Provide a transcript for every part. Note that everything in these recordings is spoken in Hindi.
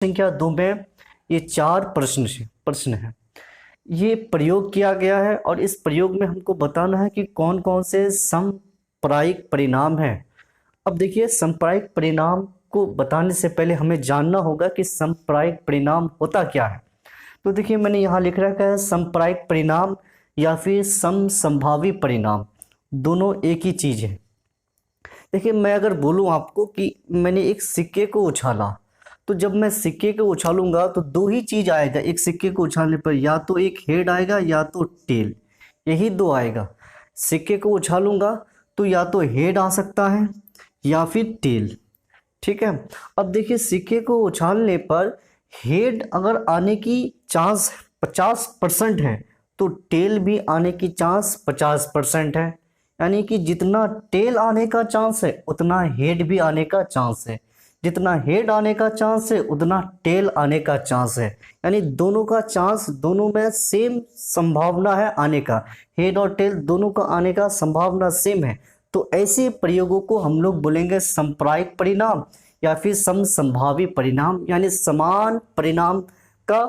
संख्या 2 में ये 4 प्रश्न है। ये प्रयोग किया गया है और इस प्रयोग में हमको बताना है कि कौन कौन से समप्रायिक परिणाम हैं। अब देखिए, समप्रायिक परिणाम को बताने से पहले हमें जानना होगा कि समप्रायिक परिणाम होता क्या है। तो देखिए, मैंने यहाँ लिख रखा है समप्रायिक परिणाम या फिर समसंभावी परिणाम, दोनों एक ही चीज़ है। देखिए, मैं अगर बोलूँ आपको कि मैंने एक सिक्के को उछाला, तो जब मैं सिक्के को उछालूंगा तो दो ही चीज़ आएगा एक सिक्के को उछालने पर, या तो एक हेड आएगा या तो टेल, यही दो आएगा। सिक्के को उछालूंगा तो या तो हेड आ सकता है या फिर टेल। ठीक है, अब देखिए, सिक्के को उछालने पर हेड अगर आने की चांस 50% है तो टेल भी आने की चांस 50% है। यानी कि जितना टेल आने का चांस है उतना हेड भी आने का चांस है, जितना हेड आने का चांस है उतना टेल आने का चांस है। यानी दोनों का चांस, दोनों में सेम संभावना है आने का, हेड और टेल दोनों का आने का संभावना सेम है। तो ऐसे प्रयोगों को हम लोग बोलेंगे समप्रायिक परिणाम या फिर समसंभावी परिणाम, यानी समान परिणाम का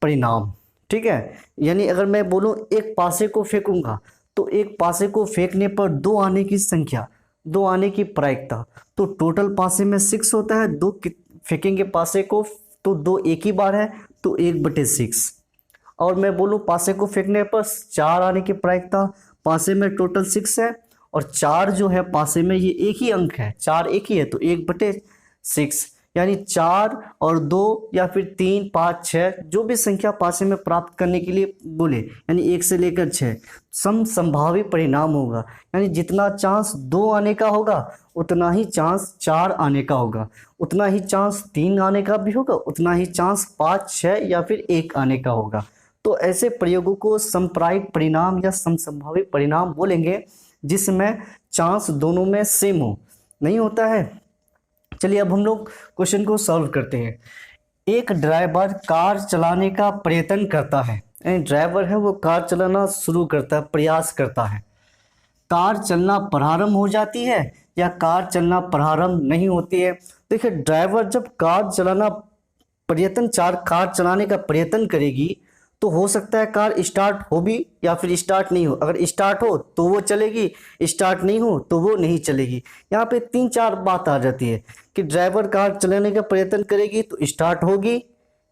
परिणाम। ठीक है, यानी अगर मैं बोलूं एक पासे को फेंकूंगा तो एक पासे को फेंकने पर दो आने की संख्या, दो आने की प्रायिकता, तो टोटल पासे में 6 होता है। दो फेंकेंगे पासे को तो दो एक ही बार है, तो 1/6। और मैं बोलूं पासे को फेंकने पर 4 आने की प्रायिकता, पासे में टोटल 6 है और 4 जो है पासे में ये एक ही अंक है, 4 एक ही है, तो 1/6। यानी 4 और 2 या फिर 3, 5, 6 जो भी संख्या पासे में प्राप्त करने के लिए बोले, यानी 1 से लेकर 6 समसंभावी परिणाम होगा। यानी जितना चांस 2 आने का होगा उतना ही चांस 4 आने का होगा, उतना ही चांस 3 आने का भी होगा, उतना ही चांस 5, 6 या फिर 1 आने का होगा। तो ऐसे प्रयोगों को समप्रायिक परिणाम या समसंभावी परिणाम बोलेंगे, जिसमें चांस दोनों में सेम हो, नहीं होता है। चलिए, अब हम लोग क्वेश्चन को सॉल्व करते हैं। एक ड्राइवर कार चलाने का प्रयत्न करता है, यानी ड्राइवर है वो कार चलाना शुरू करता है, प्रयास करता है। कार चलना प्रारंभ हो जाती है या कार चलना प्रारंभ नहीं होती है। देखिए, ड्राइवर जब कार चलाने का प्रयत्न करेगी तो हो सकता है कार स्टार्ट हो भी या फिर स्टार्ट नहीं हो। अगर स्टार्ट हो तो वो चलेगी, स्टार्ट नहीं हो तो वो नहीं चलेगी। यहाँ पे 3-4 बात आ जाती है कि ड्राइवर कार चलाने का प्रयत्न करेगी तो स्टार्ट होगी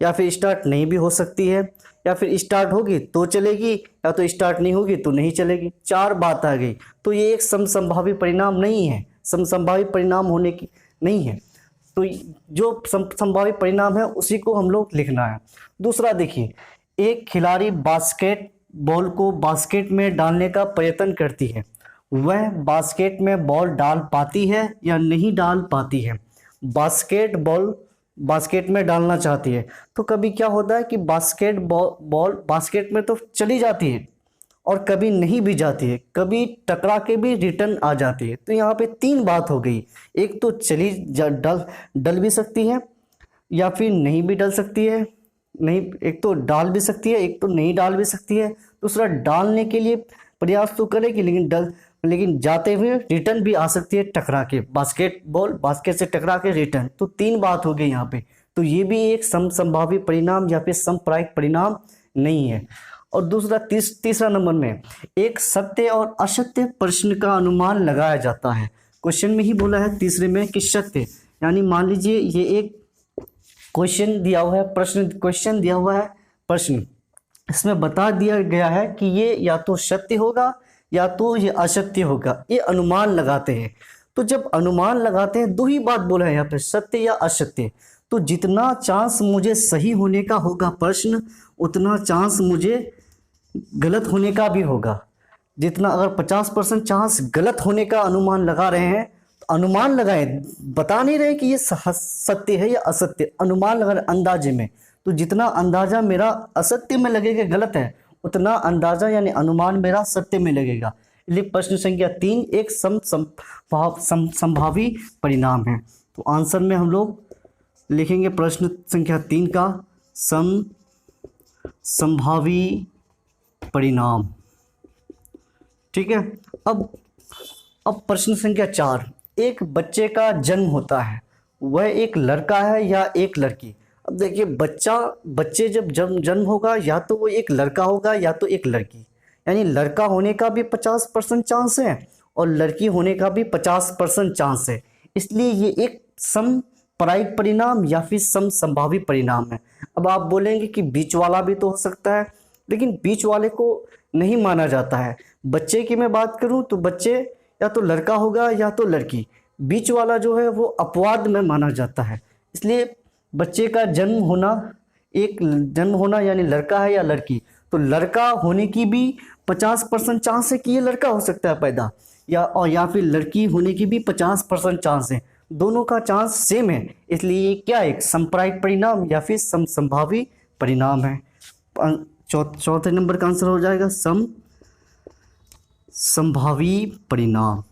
या फिर स्टार्ट नहीं भी हो सकती है, या फिर स्टार्ट होगी तो चलेगी या तो स्टार्ट नहीं होगी तो नहीं चलेगी। 4 बात आ गई, तो ये एक समसंभावी परिणाम नहीं है, समसंभावी परिणाम होने की नहीं है। तो जो समसंभावी परिणाम है उसी को हम लोग लिखना है। दूसरा देखिए, एक खिलाड़ी बास्केट बॉल को बास्केट में डालने का प्रयत्न करती है, वह बास्केट में बॉल डाल पाती है या नहीं डाल पाती है। बास्केट बॉल बास्केट में डालना चाहती है, तो कभी क्या होता है कि बास्केट बॉल बास्केट में तो चली जाती है और कभी नहीं भी जाती है, कभी टकरा के भी रिटर्न आ जाती है। तो यहाँ पे 3 बात हो गई, एक तो डल भी सकती है या फिर नहीं भी डल सकती है, नहीं, एक तो डाल भी सकती है, एक तो नहीं डाल भी सकती है। दूसरा, डालने के लिए प्रयास तो करेगी लेकिन जाते हुए रिटर्न भी आ सकती है टकरा के, बास्केट से टकरा के रिटर्न। तो 3 बात हो गई यहाँ पे, तो ये भी एक समसंभावी परिणाम या फिर समप्रायिक परिणाम नहीं है। और दूसरा, तीसरा नंबर में एक सत्य और असत्य प्रश्न का अनुमान लगाया जाता है। क्वेश्चन में ही बोला है तीसरे में कि सत्य, यानी मान लीजिए ये एक क्वेश्चन दिया हुआ है, प्रश्न इसमें बता दिया गया है कि ये या तो सत्य होगा या तो ये असत्य होगा, ये अनुमान लगाते हैं। तो जब अनुमान लगाते हैं, 2 ही बात बोला है यहाँ पे, सत्य या असत्य। तो जितना चांस मुझे सही होने का होगा प्रश्न, उतना चांस मुझे गलत होने का भी होगा। जितना अगर 50% चांस गलत होने का अनुमान लगा रहे हैं, तो अनुमान लगाए, बता नहीं रहे कि ये सत्य है या असत्य, अनुमान लगा रहे अंदाजे में। तो जितना अंदाजा मेरा असत्य में लगेगा, गलत है, उतना अंदाजा यानी अनुमान मेरा सत्य में लगेगा। इसलिए प्रश्न संख्या 3 एक संभावी परिणाम है। तो आंसर में हम लोग लिखेंगे प्रश्न संख्या 3 का संभावी परिणाम। ठीक है, अब प्रश्न संख्या 4, एक बच्चे का जन्म होता है वह एक लड़का है या एक लड़की। अब देखिए बच्चे जब जन्म होगा या तो वो एक लड़का होगा या तो एक लड़की, यानी लड़का होने का भी 50% चांस है और लड़की होने का भी 50% चांस है। इसलिए ये एक समप्रायिक परिणाम या फिर समसंभावी परिणाम है। अब आप बोलेंगे कि बीच वाला भी तो हो सकता है, लेकिन बीच वाले को नहीं माना जाता है। बच्चे की मैं बात करूं तो बच्चे या तो लड़का होगा या तो लड़की, बीच वाला जो है वो अपवाद में माना जाता है। इसलिए बच्चे का जन्म होना यानी लड़का है या लड़की, तो लड़का होने की भी 50% चांस है कि ये लड़का हो सकता है पैदा, या फिर लड़की होने की भी 50% चांस है। दोनों का चांस सेम है, इसलिए ये क्या एक संप्रायिक परिणाम या फिर समसंभावी परिणाम है। चौथे नंबर का आंसर हो जाएगा समसंभावी परिणाम।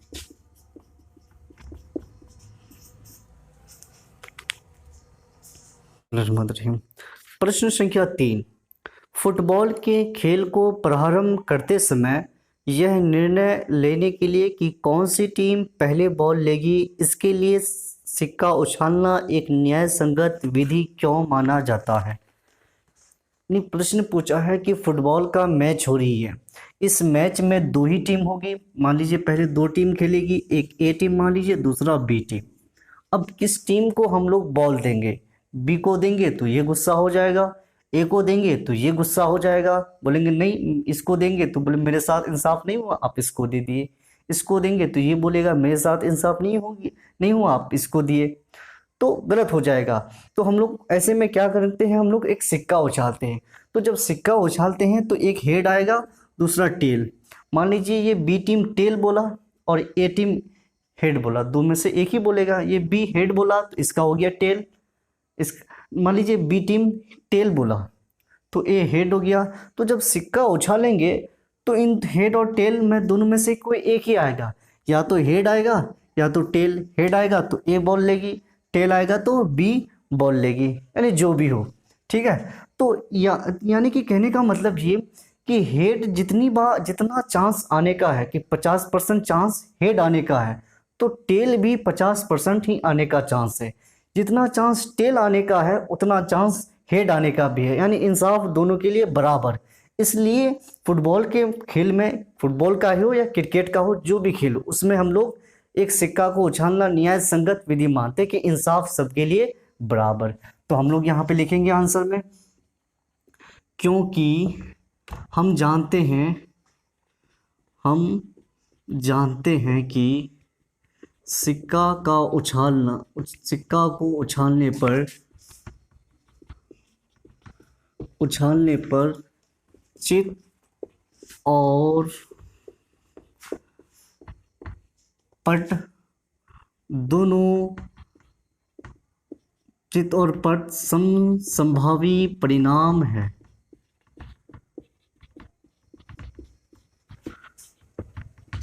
प्रश्न संख्या 3, फुटबॉल के खेल को प्रारंभ करते समय यह निर्णय लेने के लिए कि कौन सी टीम पहले बॉल लेगी, इसके लिए सिक्का उछालना एक न्याय संगत विधि क्यों माना जाता है। प्रश्न पूछा है कि फुटबॉल का मैच हो रही है, इस मैच में 2 ही टीम होगी। मान लीजिए पहले 2 टीम खेलेगी, एक ए टीम मान लीजिए, दूसरा बी टीम। अब किस टीम को हम लोग बॉल देंगे? बी को देंगे तो ये गुस्सा हो जाएगा, ए को देंगे तो ये गुस्सा हो जाएगा, बोलेंगे नहीं इसको देंगे तो बोले मेरे साथ इंसाफ नहीं हुआ, आप इसको दे दिए। इसको देंगे तो ये बोलेगा मेरे साथ इंसाफ नहीं हुआ, आप इसको दिए, तो गलत हो जाएगा। तो हम लोग ऐसे में क्या करते हैं, हम लोग एक सिक्का उछालते हैं। तो जब सिक्का उछालते हैं तो एक हेड आएगा, दूसरा टेल। मान लीजिए ये बी टीम टेल बोला और ए टीम हेड बोला, 2 में से एक ही बोलेगा। ये बी हेड बोला तो इसका हो गया टेल। मान लीजिए बी टीम टेल बोला तो ए हेड हो गया। तो जब सिक्का उछालेंगे तो इन हेड और टेल में दोनों में से कोई एक ही आएगा, या तो हेड आएगा या तो टेल। हेड आएगा तो ए बॉल लेगी, टेल आएगा तो बी बॉल लेगी, यानी जो भी हो, ठीक है। तो यानी कि कहने का मतलब ये कि हेड जितना चांस आने का है कि 50% चांस हेड आने का है, तो टेल भी 50% ही आने का चांस है। जितना चांस टेल आने का है उतना चांस हेड आने का भी है, यानी इंसाफ दोनों के लिए बराबर। इसलिए फुटबॉल के खेल में, फुटबॉल का हो या क्रिकेट का हो, जो भी खेल हो, उसमें हम लोग एक सिक्का को उछालना न्याय संगत विधि मानते कि इंसाफ सबके लिए बराबर। तो हम लोग यहाँ पे लिखेंगे आंसर में, क्योंकि हम जानते हैं कि सिक्का को उछालने पर चित और पट दोनों समसंभावी परिणाम है।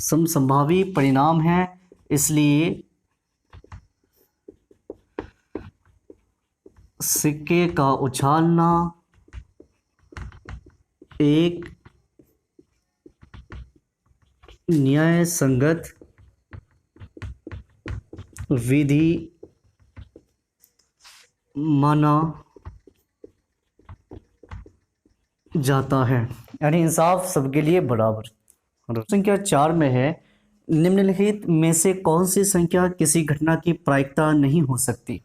समसंभावी परिणाम है, इसलिए सिक्के का उछालना एक न्याय संगत विधि माना जाता है, यानी इंसाफ सबके लिए बराबर। संख्या 4 में है, निम्नलिखित में से कौन सी संख्या किसी घटना की प्रायिकता नहीं हो सकती।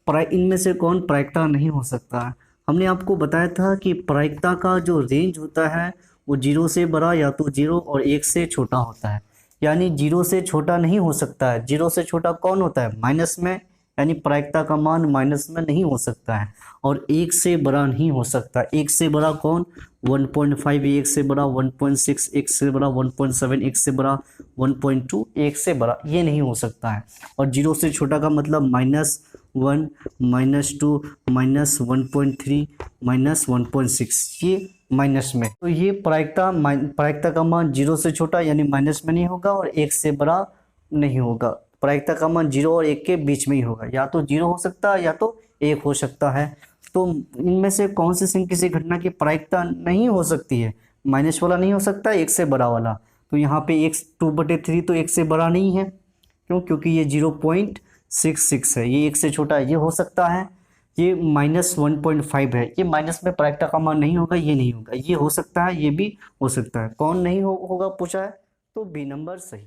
इनमें से कौन प्रायिकता नहीं हो सकता है? हमने आपको बताया था कि प्रायिकता का जो रेंज होता है वो 0 से बड़ा या तो 0 और 1 से छोटा होता है, यानी 0 से छोटा नहीं हो सकता है। 0 से छोटा कौन होता है? माइनस में, यानी प्रायिकता का मान माइनस में नहीं हो सकता है। और 1 से बड़ा नहीं हो सकता। 1 से बड़ा कौन? 1.5, 1 से बड़ा 1.6, 1 से बड़ा 1.7, 1 से बड़ा 1.2, 1 से बड़ा ये नहीं हो सकता है। और 0 से छोटा का मतलब -1, -2, -1.3, -1.6, ये माइनस में। तो ये प्रायिकता का मान 0 से छोटा यानी माइनस में नहीं होगा और 1 से बड़ा नहीं होगा। प्रायिकता का मान 0 और 1 के बीच में ही होगा, या तो 0 हो सकता है या तो 1 हो सकता है। तो इनमें से कौन सी किसी घटना की प्रायिकता नहीं हो सकती है? माइनस वाला नहीं हो सकता, 1 से बड़ा वाला। तो यहाँ पे 2/3 तो 1 से बड़ा नहीं है। क्यों? क्योंकि ये 6 है, ये 1 से छोटा है, ये हो सकता है। ये -1.5 है, ये माइनस में प्रायिकता का मान नहीं होगा, ये नहीं होगा, ये हो सकता है, ये भी हो सकता है। कौन नहीं होगा पूछा है, तो बी नंबर सही।